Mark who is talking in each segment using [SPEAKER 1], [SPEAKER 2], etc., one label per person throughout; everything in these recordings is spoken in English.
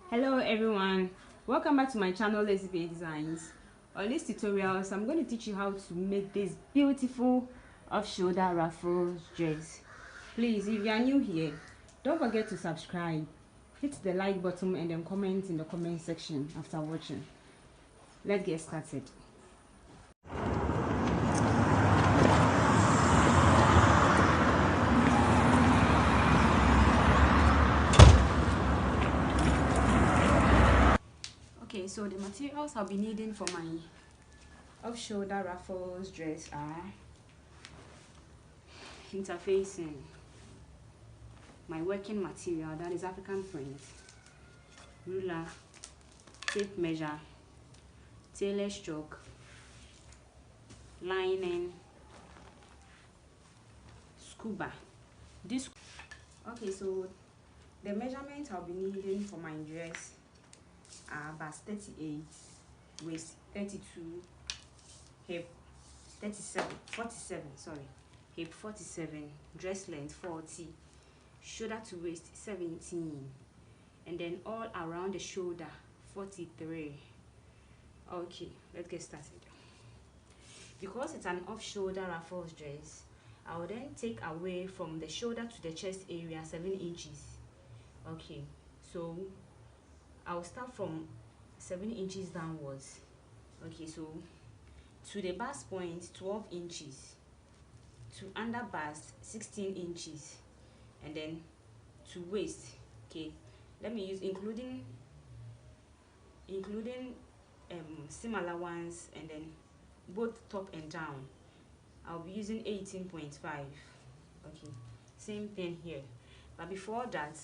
[SPEAKER 1] Hello everyone, welcome back to my channel Lazy Bay Designs. On this tutorials I'm going to teach you how to make this beautiful off-shoulder ruffles dress. Please, if you are new here, don't forget to subscribe, hit the like button and then comment in the comment section after watching. Let's get started. Okay, so the materials I'll be needing for my off-shoulder ruffles dress are interfacing, my working material, that is African print, ruler, tape measure, tailor stroke, lining, scuba. Okay, so the measurements I'll be needing for my dress are bust 38, waist 32, hip 47, hip 47, dress length 40, shoulder to waist 17, and then all around the shoulder 43. Okay, let's get started. Because it's an off-shoulder ruffles dress, I will then take away from the shoulder to the chest area 7 inches. Okay, so I'll start from 7 inches downwards. Okay, so to the bust point 12 inches, to under bust 16 inches, and then to waist. Okay, let me use including similar ones, and then both top and down I'll be using 18.5. okay, same thing here, but before that,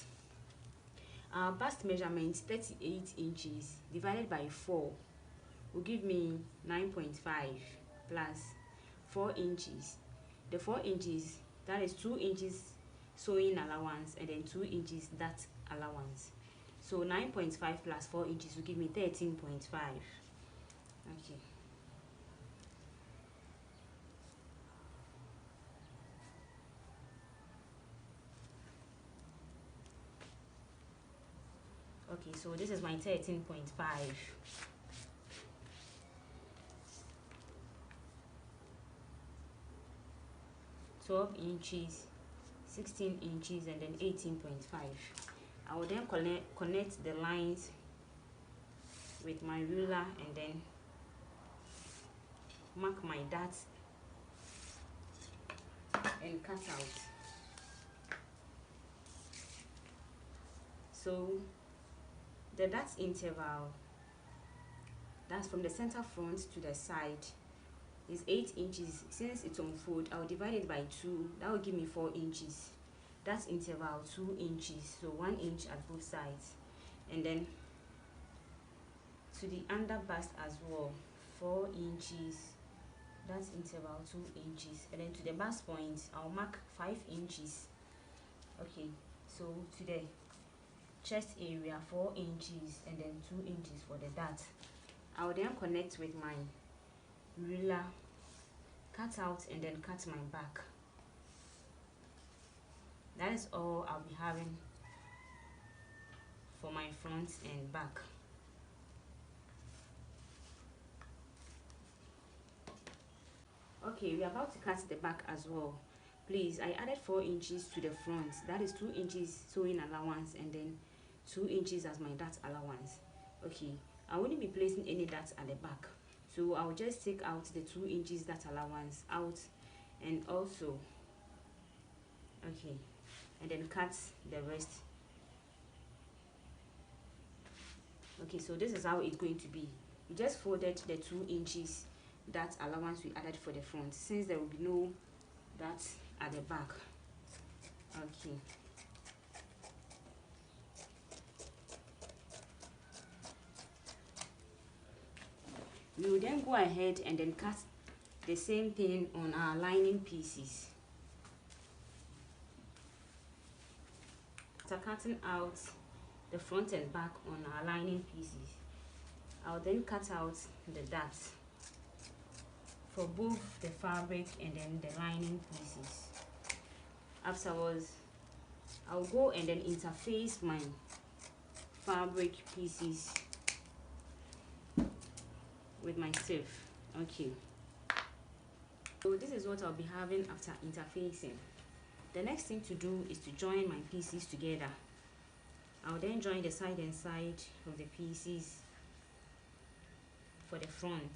[SPEAKER 1] our bust measurement 38 inches divided by 4 will give me 9.5 plus 4 inches. The 4 inches, that is 2 inches sewing allowance and then 2 inches that allowance. So 9.5 plus 4 inches will give me 13.5. Okay. Okay, so this is my 13.5. 12 inches, 16 inches, and then 18.5. I will then connect the lines with my ruler and then mark my dots and cut out. So the dots interval, that's from the center front to the side, is 8 inches. Since it's on fold, I'll divide it by 2. That will give me 4 inches. That's interval 2 inches, so 1 inch at both sides. And then to the under bust as well, 4 inches. That's interval 2 inches. And then to the bust point, I'll mark 5 inches. Okay, so to the chest area 4 inches and then 2 inches for the dart. I will then connect with my ruler, cut out and then cut my back. That is all I'll be having for my front and back. Okay, we are about to cut the back as well. Please, I added 4 inches to the front, that is 2 inches sewing allowance and then 2 inches as my dart allowance. Okay, I won't be placing any darts at the back, so I'll just take out the 2 inches dart allowance out, and also okay, and then cut the rest. Okay, so this is how it's going to be. We just folded the 2 inches dart allowance we added for the front, since there will be no dart at the back. Okay, we will then go ahead and then cut the same thing on our lining pieces. After cutting out the front and back on our lining pieces, I'll then cut out the darts for both the fabric and then the lining pieces. Afterwards, I'll go and then interface my fabric pieces with my sieve. Okay, so this is what I'll be having after interfacing. The next thing to do is to join my pieces together. I'll then join the side and side of the pieces for the front.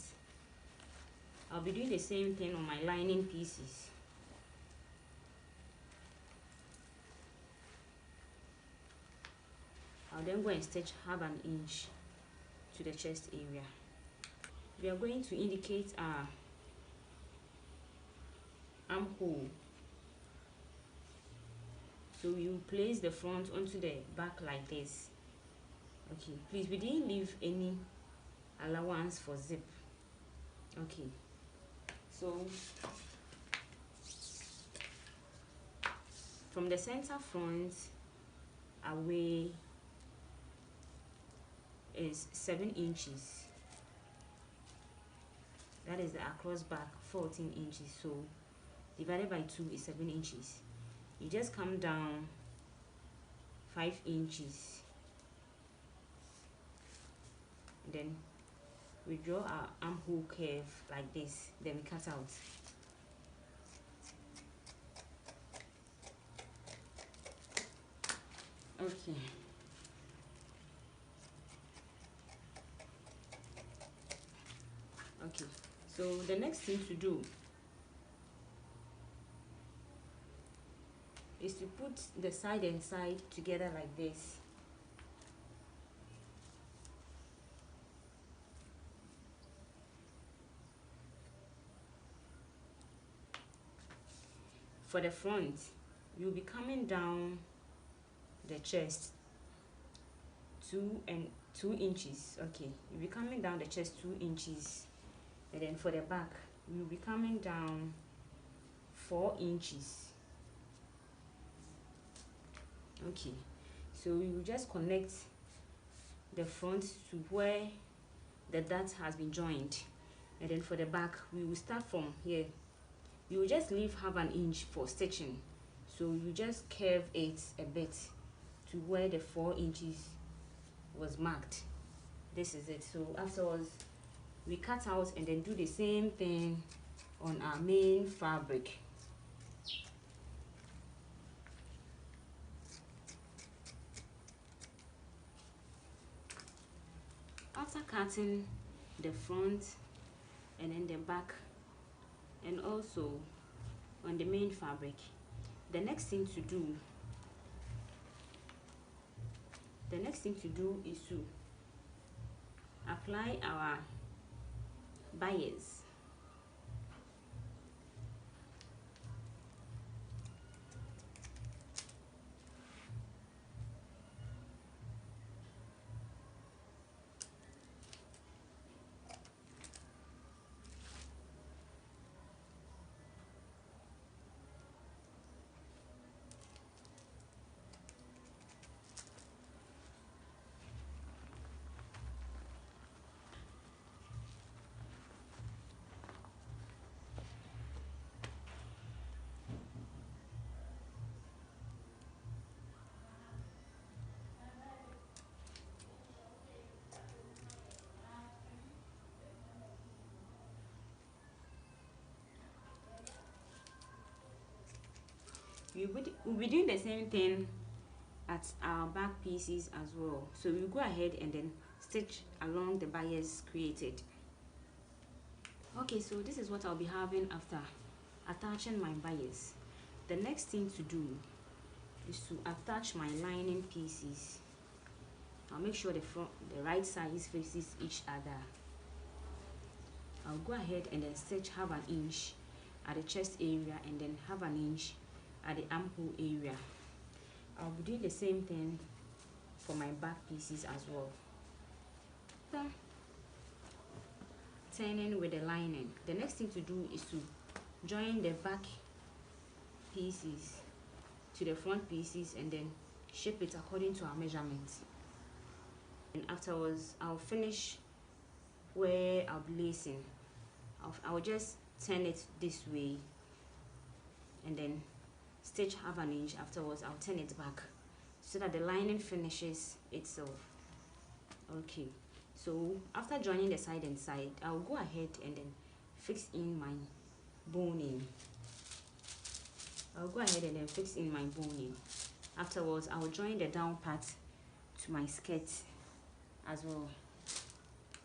[SPEAKER 1] I'll be doing the same thing on my lining pieces. I'll then go and stitch half an inch to the chest area. We are going to indicate our armhole. So you place the front onto the back like this. Okay, please, we didn't leave any allowance for zip. Okay, so from the center front away is 7 inches. That is the across back 14 inches. So divided by 2 is 7 inches. You just come down 5 inches. Then we draw our armhole curve like this. Then we cut out. Okay. Okay, so the next thing to do is to put the side and side together like this. For the front, you'll be coming down the chest 2 inches. Okay, you'll be coming down the chest 2 inches. And then for the back, we'll be coming down 4 inches. Okay, so we will just connect the front to where the dart has been joined, and then for the back we will start from here. You will just leave half an inch for stitching, so you just curve it a bit to where the 4 inches was marked. This is it. So afterwards we cut out and then do the same thing on our main fabric. After cutting the front and then the back and also on the main fabric, the next thing to do is to apply our bias. We'll be doing the same thing at our back pieces as well. So we'll go ahead and then stitch along the bias created. Okay, so this is what I'll be having after attaching my bias. The next thing to do is to attach my lining pieces. I'll make sure the right size faces each other. I'll go ahead and then stitch half an inch at the chest area and then half an inch at the armhole area. I'll be doing the same thing for my back pieces as well. Turning with the lining, the next thing to do is to join the back pieces to the front pieces and then shape it according to our measurements. And afterwards I'll finish where I'll be lacing. I'll just turn it this way and then stitch half an inch. Afterwards I'll turn it back so that the lining finishes itself. Okay, so after joining the side and side, I'll go ahead and then fix in my boning. Afterwards, I'll join the down part to my skirt as well.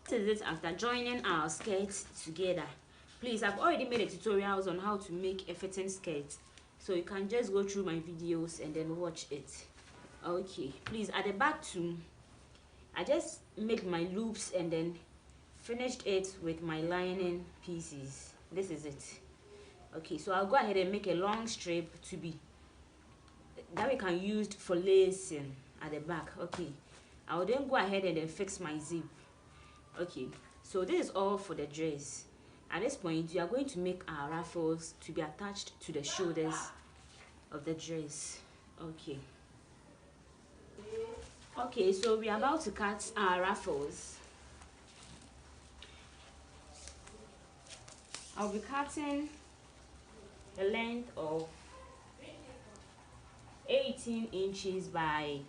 [SPEAKER 1] This is it after joining our skirts together. Please, I've already made a tutorials on how to make a fitting skirt, so you can just go through my videos and then watch it. Okay, please, at the back too, I just made my loops and then finished it with my lining pieces. This is it. Okay, so I'll go ahead and make a long strip to be that we can use for lacing at the back. Okay, I'll then go ahead and then fix my zip. Okay, so this is all for the dress. At this point, we are going to make our ruffles to be attached to the shoulders of the dress. Okay, so we are about to cut our ruffles. I'll be cutting the length of 18 inches by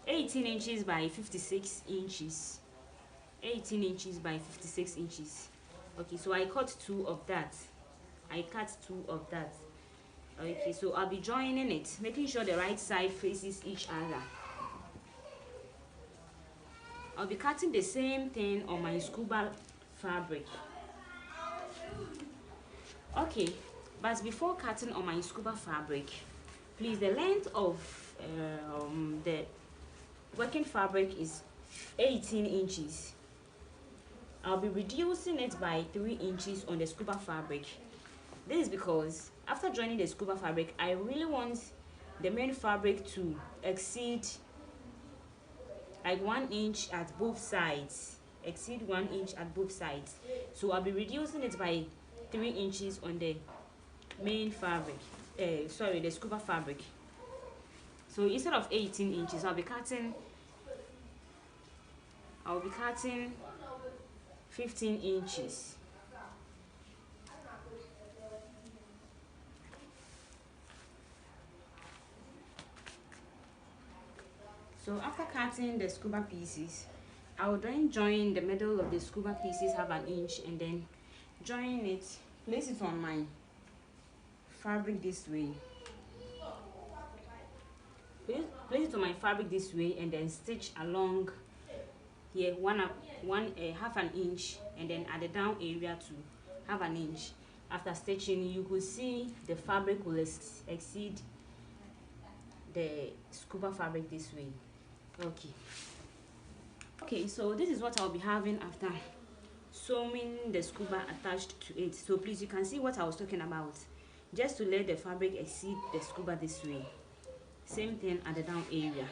[SPEAKER 1] 18 inches by 56 inches. 18 inches by 56 inches. Okay, so I cut two of that. Okay, so I'll be joining it, making sure the right side faces each other. I'll be cutting the same thing on my scuba fabric. Okay, but before cutting on my scuba fabric, please, the length of the working fabric is 18 inches. I'll be reducing it by 3 inches on the scuba fabric. This is because after joining the scuba fabric, I really want the main fabric to exceed like 1 inch at both sides. So I'll be reducing it by 3 inches on the main fabric. The scuba fabric. So instead of 18 inches, I'll be cutting 15 inches. So after cutting the scuba pieces, I will then join the middle of the scuba pieces, have an inch, and then join it, place it on my fabric this way. Place it on my fabric this way, and then stitch along here half an inch, and then at the down area to half an inch. After stitching, you could see the fabric will exceed the scuba fabric this way. Okay, so this is what I'll be having after sewing the scuba attached to it. So please, you can see what I was talking about, just to let the fabric exceed the scuba this way. Same thing at the down area.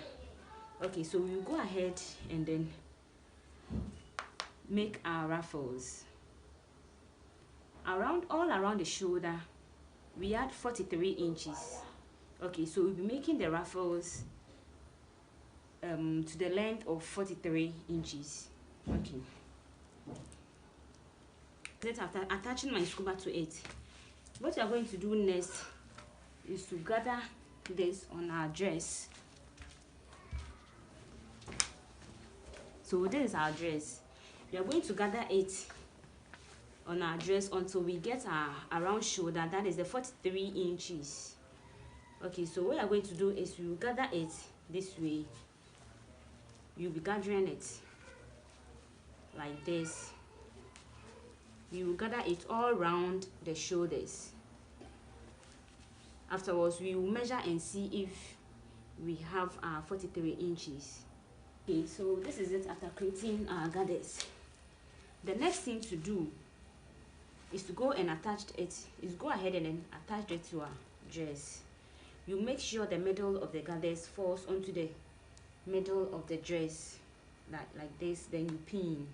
[SPEAKER 1] Okay, so we'll go ahead and then make our ruffles. All around the shoulder, we add 43 inches. Okay, so we'll be making the ruffles to the length of 43 inches. Okay. Then after attaching my scuba to it, what we are going to do next is to gather this on our dress. So this is our dress. We are going to gather it on our dress until we get our round shoulder, that is the 43 inches. Okay, so what we are going to do is we will gather it this way. You'll be gathering it like this. You will gather it all around the shoulders. Afterwards, we will measure and see if we have our 43 inches. Okay, so this is it after creating our gathers. The next thing to do is to go and go ahead and then attach it to our dress. You make sure the middle of the gathers falls onto the middle of the dress, like this, then you pin.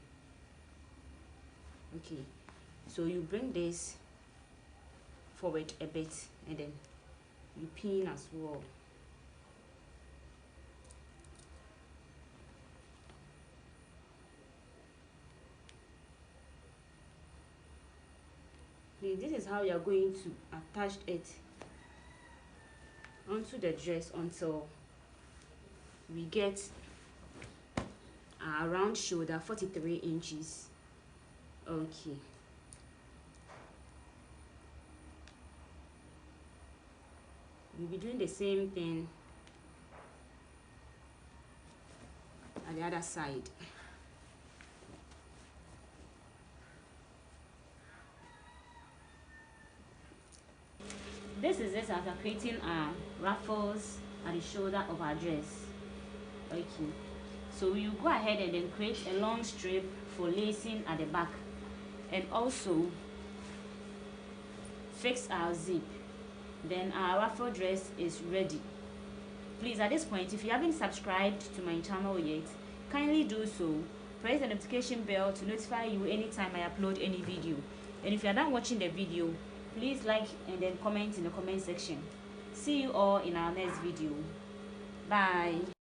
[SPEAKER 1] Okay, so you bring this forward a bit and then you pin as well. This is how you're going to attach it onto the dress until we get a round shoulder, 43 inches. Okay. We'll be doing the same thing at the other side. This is it after creating our ruffles at the shoulder of our dress. Okay, so you go ahead and then create a long strip for lacing at the back, and also fix our zip. Then our ruffle dress is ready. Please, at this point, if you haven't subscribed to my channel yet, kindly do so. Press the notification bell to notify you anytime I upload any video. And if you are done watching the video, please like and then comment in the comment section. See you all in our next video. Bye.